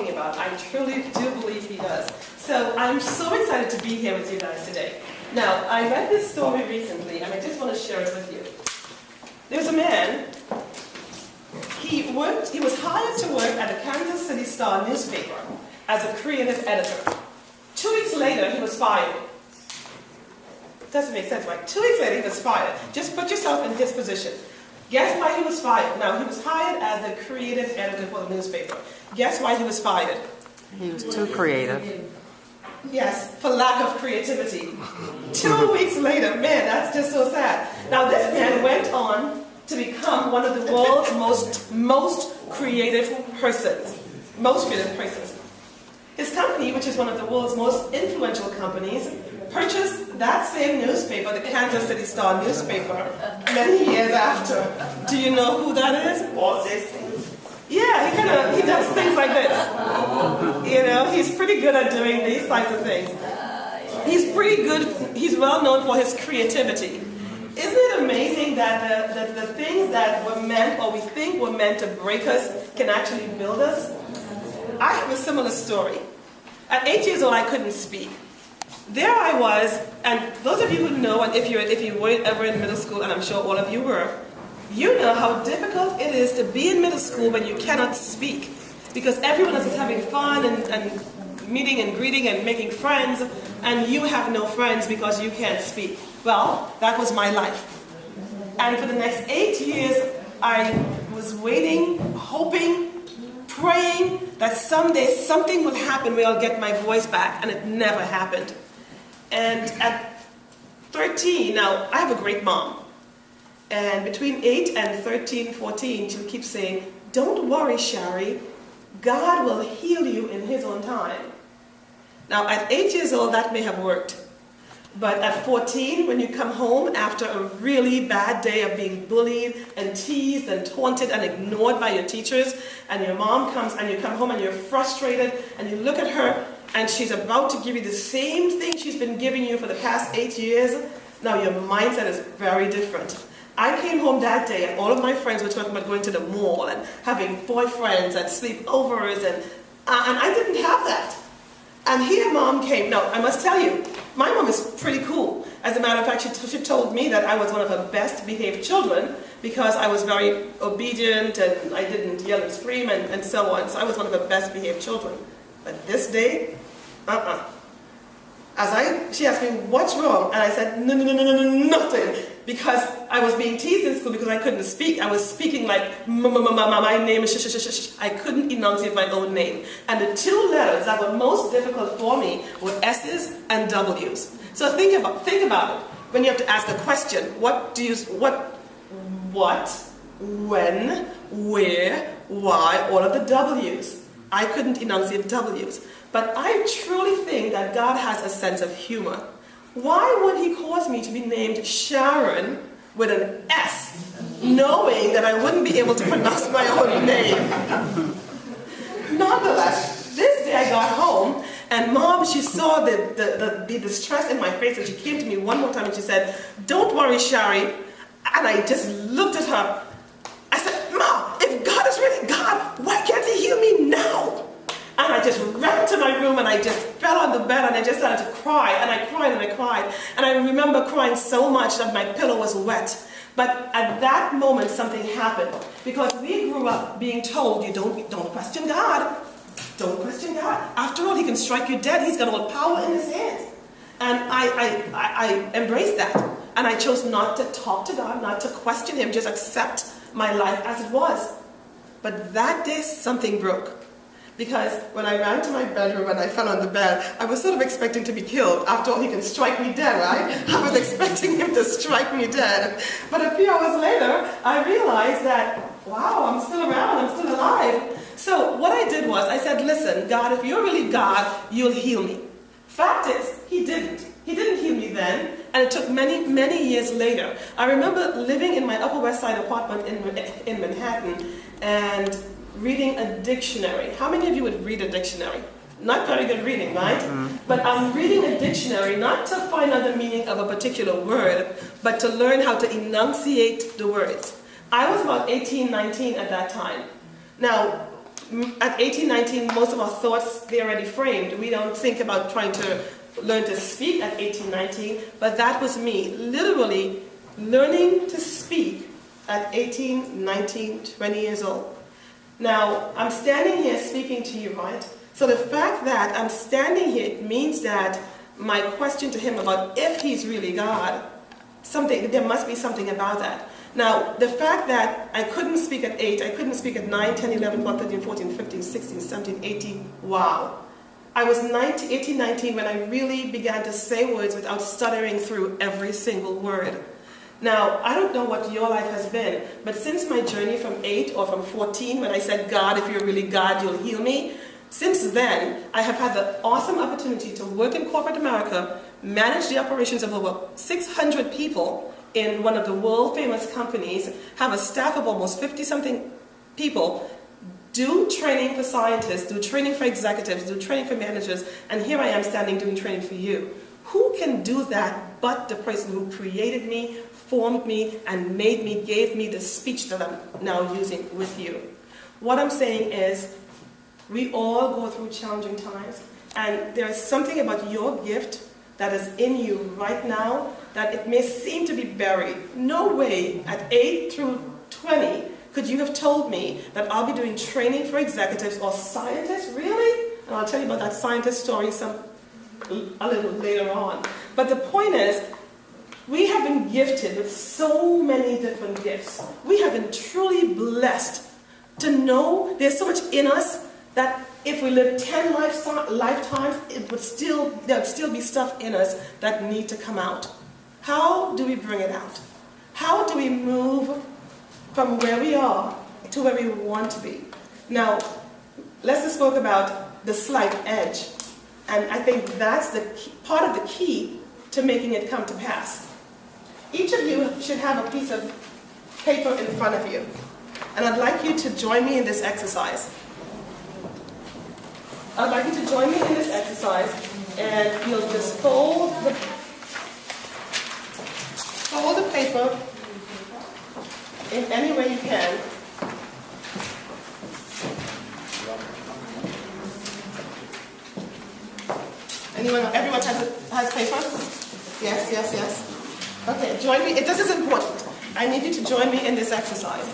talking about. I truly do believe he does. So I'm so excited to be here with you guys today. Now, I read this story recently, and I just want to share it with you. There's a man, he was hired to work at the Kansas City Star newspaper as a creative editor. 2 weeks later, he was fired. Doesn't make sense, right? 2 weeks later, he was fired. Just put yourself in his position. Guess why he was fired? Now, he was hired as the creative editor for the newspaper. Guess why he was fired? He was too creative. Yes, for lack of creativity. 2 weeks later, man, that's just so sad. Now, this man went on to become one of the world's most creative persons. Most creative persons. His company, which is one of the world's most influential companies, purchased that same newspaper, the Kansas City Star newspaper, many years after. Do you know who that is? Walt Disney. Yeah, he does things like this. You know, he's pretty good at doing these types of things. He's pretty good, he's well known for his creativity. Isn't it amazing that the things that were meant, or we think were meant to break us, can actually build us? I have a similar story. At 8 years old, I couldn't speak. There I was, and those of you who know, and if you weren't ever in middle school, and I'm sure all of you were, you know how difficult it is to be in middle school when you cannot speak. Because everyone else is having fun and meeting and greeting and making friends, and you have no friends because you can't speak. Well, that was my life. And for the next 8 years, I was waiting, hoping, praying that someday something will happen where I'll get my voice back, and it never happened. And at 13, now I have a great mom. And between 8 and 13, 14, she'll keep saying, "Don't worry, Shari, God will heal you in His own time." Now, at 8 years old, that may have worked. But at 14, when you come home after a really bad day of being bullied and teased and taunted and ignored by your teachers, and your mom comes and you come home and you're frustrated, and you look at her and she's about to give you the same thing she's been giving you for the past 8 years, now your mindset is very different. I came home that day and all of my friends were talking about going to the mall and having boyfriends and sleepovers, and I didn't have that. And here mom came. Now, I must tell you, my mom is pretty cool. As a matter of fact, she told me that I was one of her best behaved children because I was very obedient and I didn't yell and scream and so on. So I was one of her best behaved children. But this day, she asked me, "What's wrong?" And I said, no, nothing. Because I was being teased in school because I couldn't speak. I was speaking like, my name is sh. I couldn't enunciate my own name. And the two letters that were most difficult for me were S's and W's. So think about it. When you have to ask a question, what, when, where, why, all of the W's. I couldn't enunciate W's. But I truly think that God has a sense of humor. Why would He cause me to be named Sharon with an S, knowing that I wouldn't be able to pronounce my own name? Nonetheless, this day I got home, and mom, she saw the distress in my face, and she came to me one more time and she said, "Don't worry, Shari." And I just looked at her. I said, "Mom, if God is really God, why can't He heal me now?" And I just ran to my room and I just fell on the bed and I just started to cry. And I cried and I cried. And I remember crying so much that my pillow was wet. But at that moment, something happened. Because we grew up being told, you don't question God. Don't question God. After all, He can strike you dead. He's got all power in His hands. And I embraced that. And I chose not to talk to God, not to question Him, just accept my life as it was. But that day, something broke. Because when I ran to my bedroom and I fell on the bed, I was sort of expecting to be killed. After all, He can strike me dead, right? I was expecting Him to strike me dead. But a few hours later, I realized that, wow, I'm still around, I'm still alive. So what I did was, I said, "Listen, God, if you're really God, you'll heal me." Fact is, He didn't. He didn't heal me then, and it took many, many years later. I remember living in my Upper West Side apartment in Manhattan, and reading a dictionary. How many of you would read a dictionary? Not very good reading, right? But I'm reading a dictionary not to find out the meaning of a particular word, but to learn how to enunciate the words. I was about 18, 19 at that time. Now, at 18, 19, most of our thoughts, they're already framed. We don't think about trying to learn to speak at 18, 19, but that was me, literally learning to speak at 18, 19, 20 years old. Now, I'm standing here speaking to you, right? So the fact that I'm standing here, it means that my question to him about if he's really God, there must be something about that. Now, the fact that I couldn't speak at 8, I couldn't speak at 9, 10, 11, 12, 13, 14, 15, 16, 17, 18, wow. I was 18, 19 when I really began to say words without stuttering through every single word. Now, I don't know what your life has been, but since my journey from 8 or from 14, when I said, God, if you're really God, you'll heal me, since then, I have had the awesome opportunity to work in corporate America, manage the operations of over 600 people in one of the world famous companies, have a staff of almost 50-something people, do training for scientists, do training for executives, do training for managers, and here I am standing doing training for you. Who can do that but the person who created me, formed me, and made me, gave me the speech that I'm now using with you? What I'm saying is, we all go through challenging times, and there is something about your gift that is in you right now that it may seem to be buried. No way at 8 through 20 could you have told me that I'll be doing training for executives or scientists, really? And I'll tell you about that scientist story a little later on. But the point is, we have been gifted with so many different gifts. We have been truly blessed to know there's so much in us that if we live 10 lifetimes, there'd still be stuff in us that need to come out. How do we bring it out? How do we move from where we are to where we want to be? Now, Lester spoke about the slight edge, and I think that's part of the key to making it come to pass. Each of you should have a piece of paper in front of you, and I'd like you to join me in this exercise. I'd like you to join me in this exercise, and you'll just fold the paper in any way you can. Everyone has paper? Yes. Okay, join me. This is important. I need you to join me in this exercise.